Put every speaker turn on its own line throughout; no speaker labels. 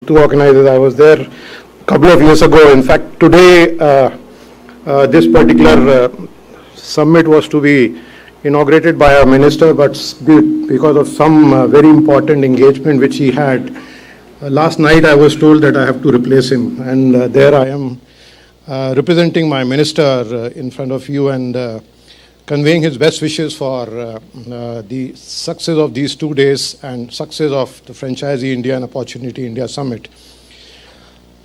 two organizers. I was there a couple of years ago. In fact, today this particular summit was to be inaugurated by our minister, but because of some very important engagement which he had, last night I was told that I have to replace him, and there I am representing my minister in front of you and conveying his best wishes for the success of these 2 days and success of the Franchisee India and Opportunity India Summit.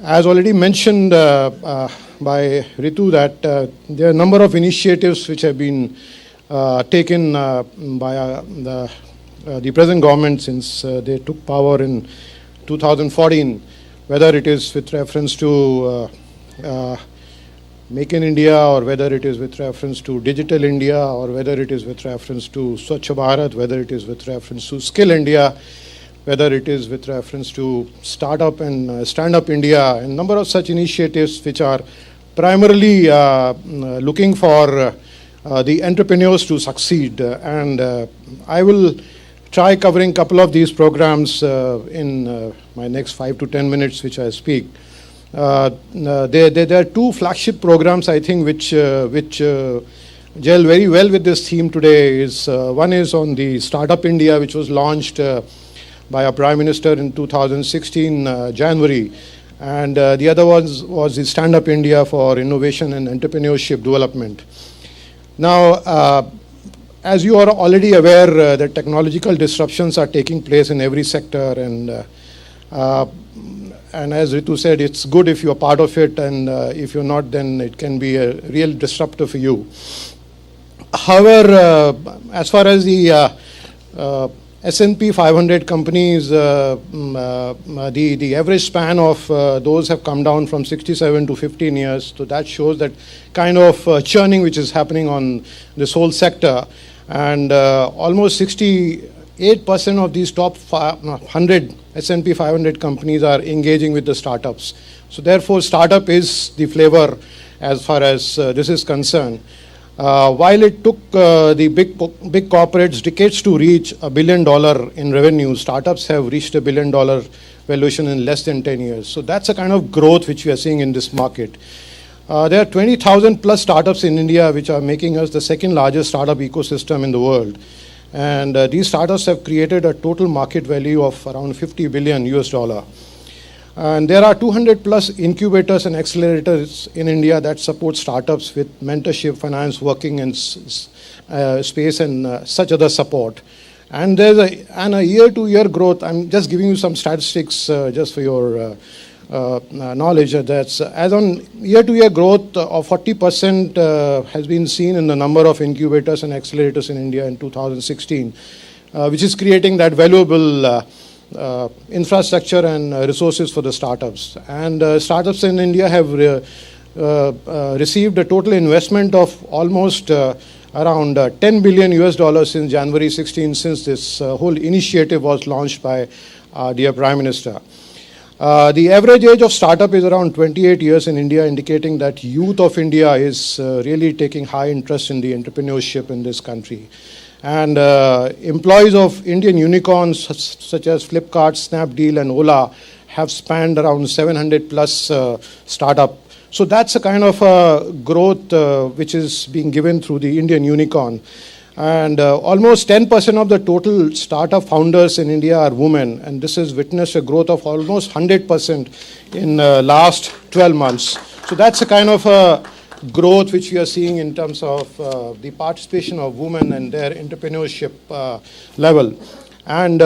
As already mentioned by Ritu, that there are a number of initiatives which have been taken by the present government since they took power in 2014, whether it is with reference to Make in India, or whether it is with reference to Digital India, or whether it is with reference to Swachh Bharat, whether it is with reference to Skill India, whether it is with reference to Startup and Stand Up India, and a number of such initiatives which are primarily looking for the entrepreneurs to succeed. And I will try covering a couple of these programs in my next 5 to 10 minutes which I speak. There are two flagship programs, I think, which gel very well with this theme today. One is on the Startup India, which was launched by our Prime Minister in 2016 January, and the other was the Stand Up India for Innovation and Entrepreneurship Development. Now, as you are already aware, that technological disruptions are taking place in every sector, and as Ritu said, it's good if you're part of it, and if you're not, then it can be a real disruptor for you. However, as far as the S&P 500 companies, the average span of those have come down from 67 to 15 years. So that shows that kind of churning which is happening on this whole sector. And almost 68% of these top 100 S&P 500 companies are engaging with the startups. So therefore, startup is the flavor as far as this is concerned. While it took the big corporates decades to reach $1 billion in revenue, startups have reached $1 billion valuation in less than 10 years. So that's a kind of growth which we are seeing in this market. There are 20,000 plus startups in India which are making us the second largest startup ecosystem in the world. And these startups have created a total market value of around $50 billion US. And there are 200 plus incubators and accelerators in India that support startups with mentorship, finance, working in space, and such other support. And there's a year-to-year growth. I'm just giving you some statistics just for your knowledge. That's as on year-to-year growth of 40% has been seen in the number of incubators and accelerators in India in 2016, which is creating that valuable infrastructure and resources for the startups. And startups in India have received a total investment of almost around $10 billion US since January 16, since this whole initiative was launched by dear Prime Minister. The average age of startup is around 28 years in India, indicating that youth of India is really taking high interest in the entrepreneurship in this country. And employees of Indian unicorns such as Flipkart, Snapdeal, and Ola have spanned around 700 plus startup. So that's a kind of growth which is being given through the Indian unicorn. And almost 10% of the total startup founders in India are women, and this has witnessed a growth of almost 100% in last 12 months. So that's a kind of growth which we are seeing in terms of the participation of women and their entrepreneurship level. And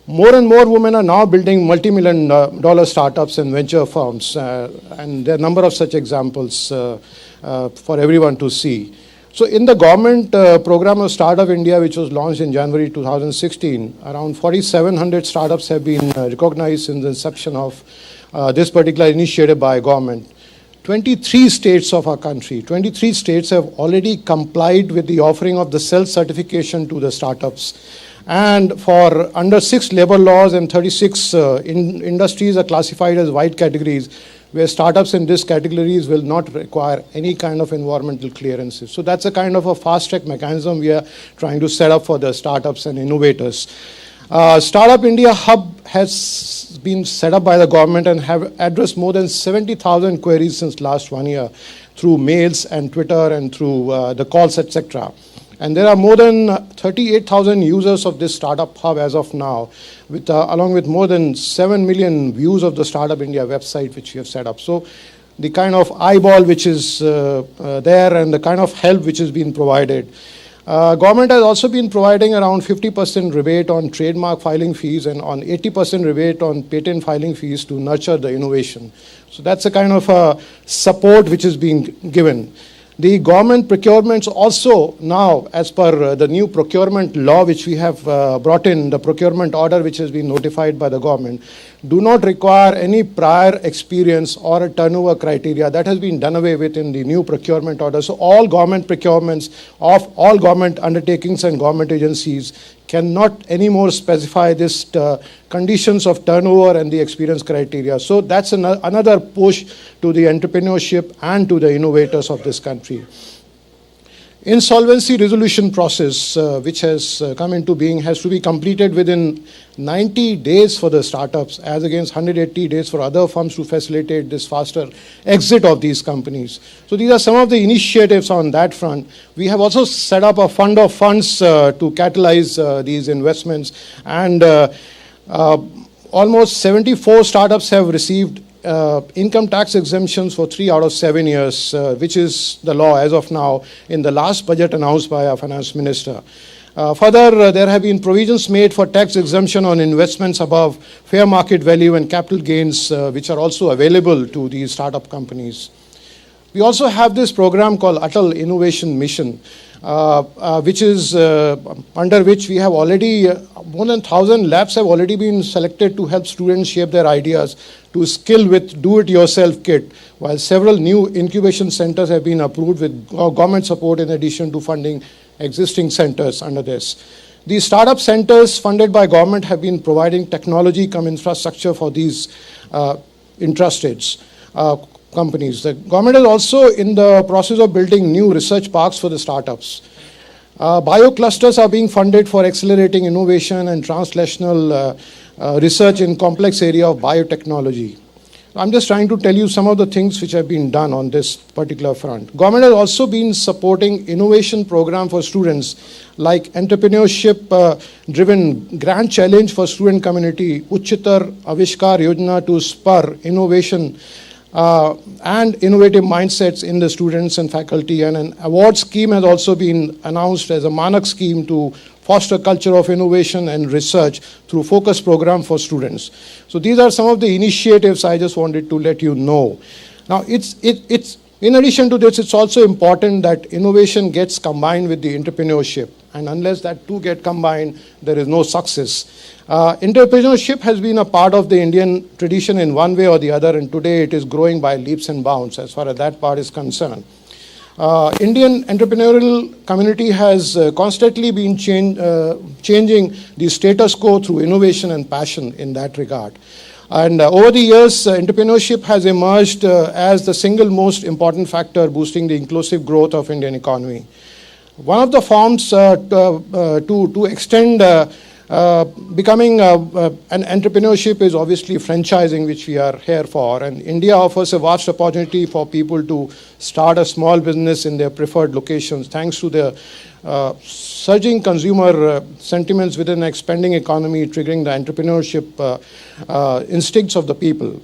more and more women are now building multi-million dollar startups and venture firms, and there are a number of such examples for everyone to see. So in the government program of Startup India, which was launched in January 2016, around 4,700 startups have been recognized since the inception of this particular initiative by government. 23 states of our country, 23 states have already complied with the offering of the self-certification to the startups. And for under 6 labor laws and 36 industries are classified as white categories, where startups in these categories will not require any kind of environmental clearances. So that's a kind of a fast-track mechanism we are trying to set up for the startups and innovators. Startup India Hub has been set up by the government and have addressed more than 70,000 queries since last 1 year through mails and Twitter and through the calls, etc. And there are more than 38,000 users of this Startup Hub as of now, along with more than 7 million views of the Startup India website which we have set up. So the kind of eyeball which is there and the kind of help which is being provided. Government has also been providing around 50% rebate on trademark filing fees and on 80% rebate on patent filing fees to nurture the innovation. So that's a kind of support which is being given. The government procurements also now, as per the new procurement law which we have brought in, the procurement order which has been notified by the government, do not require any prior experience or a turnover criteria. That has been done away with in the new procurement order. So all government procurements of all government undertakings and government agencies cannot anymore specify this conditions of turnover and the experience criteria. So that's another push to the entrepreneurship and to the innovators of this country. Insolvency resolution process, which has come into being, has to be completed within 90 days for the startups, as against 180 days for other firms to facilitate this faster exit of these companies. So these are some of the initiatives on that front. We have also set up a fund of funds to catalyze these investments, and almost 74 startups have received income tax exemptions for 3 out of 7 years, which is the law as of now in the last budget announced by our finance minister. Further, there have been provisions made for tax exemption on investments above fair market value and capital gains, which are also available to these startup companies. We also have this program called Atal Innovation Mission, which is under which we have already, more than 1,000 labs have already been selected to help students shape their ideas to skill with do-it-yourself kit, while several new incubation centers have been approved with government support in addition to funding existing centers under this. These startup centers funded by government have been providing technology cum infrastructure for these interested companies. The government is also in the process of building new research parks for the startups. Bioclusters are being funded for accelerating innovation and translational research in complex area of biotechnology. I'm just trying to tell you some of the things which have been done on this particular front. Government has also been supporting innovation program for students like entrepreneurship driven grant challenge for student community, Uchitar Avishkar Yojana to spur innovation and innovative mindsets in the students and faculty, and an award scheme has also been announced as a Manak scheme to foster culture of innovation and research through focus program for students. So these are some of the initiatives I just wanted to let you know. Now it's in addition to this, it's also important that innovation gets combined with the entrepreneurship, and unless that two get combined, there is no success. Entrepreneurship has been a part of the Indian tradition in one way or the other, and today it is growing by leaps and bounds as far as that part is concerned. Indian entrepreneurial community has constantly been changing the status quo through innovation and passion in that regard. And over the years, entrepreneurship has emerged as the single most important factor boosting the inclusive growth of Indian economy. One of the forms to extend becoming an entrepreneurship is obviously franchising, which we are here for. And India offers a vast opportunity for people to start a small business in their preferred locations, thanks to the surging consumer sentiments within an expanding economy, triggering the entrepreneurship instincts of the people.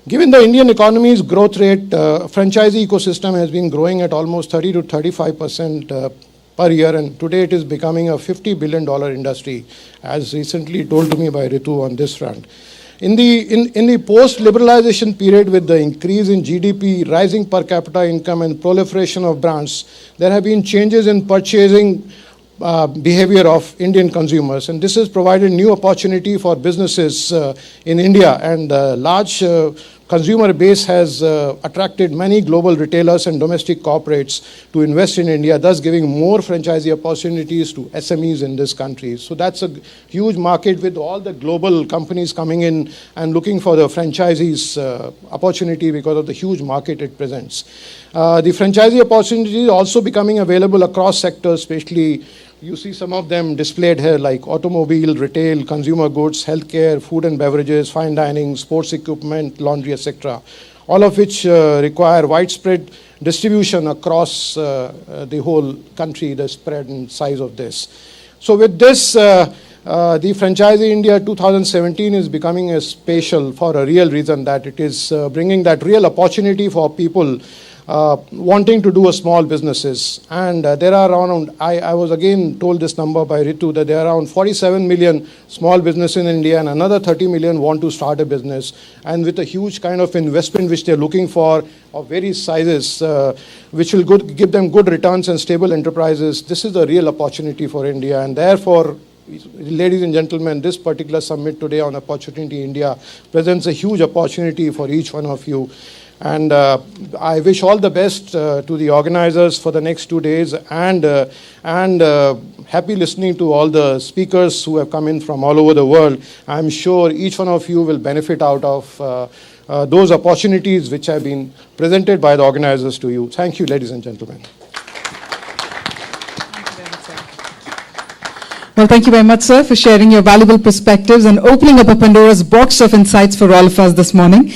Given the Indian economy's growth rate, franchisee ecosystem has been growing at almost 30 to 35% per year, and today it is becoming a $50 billion industry, as recently told to me by Ritu on this front. In the post-liberalization period, with the increase in GDP, rising per capita income, and proliferation of brands, there have been changes in purchasing behavior of Indian consumers, and this has provided new opportunity for businesses in India, and large consumer base has attracted many global retailers and domestic corporates to invest in India, thus giving more franchisee opportunities to SMEs in this country. So that's a huge market with all the global companies coming in and looking for the franchisees opportunity because of the huge market it presents. The franchisee opportunity is also becoming available across sectors, especially You see some of them displayed here, like automobile, retail, consumer goods, healthcare, food and beverages, fine dining, sports equipment, laundry, etc. All of which require widespread distribution across the whole country, the spread and size of this. So with this, the Franchisee India 2017 is becoming a special for a real reason, that it is bringing that real opportunity for people wanting to do a small businesses. And there are around, I was again told this number by Ritu, that there are around 47 million small businesses in India, and another 30 million want to start a business. And with a huge kind of investment which they're looking for of various sizes, which will give them good returns and stable enterprises, this is a real opportunity for India. And therefore, ladies and gentlemen, this particular summit today on Opportunity India presents a huge opportunity for each one of you. And I wish all the best to the organizers for the next 2 days, and happy listening to all the speakers who have come in from all over the world. I'm sure each one of you will benefit out of those opportunities which have been presented by the organizers to you. Thank you, ladies and gentlemen.
Well, thank you very much, sir, for sharing your valuable perspectives and opening up a Pandora's box of insights for all of us this morning.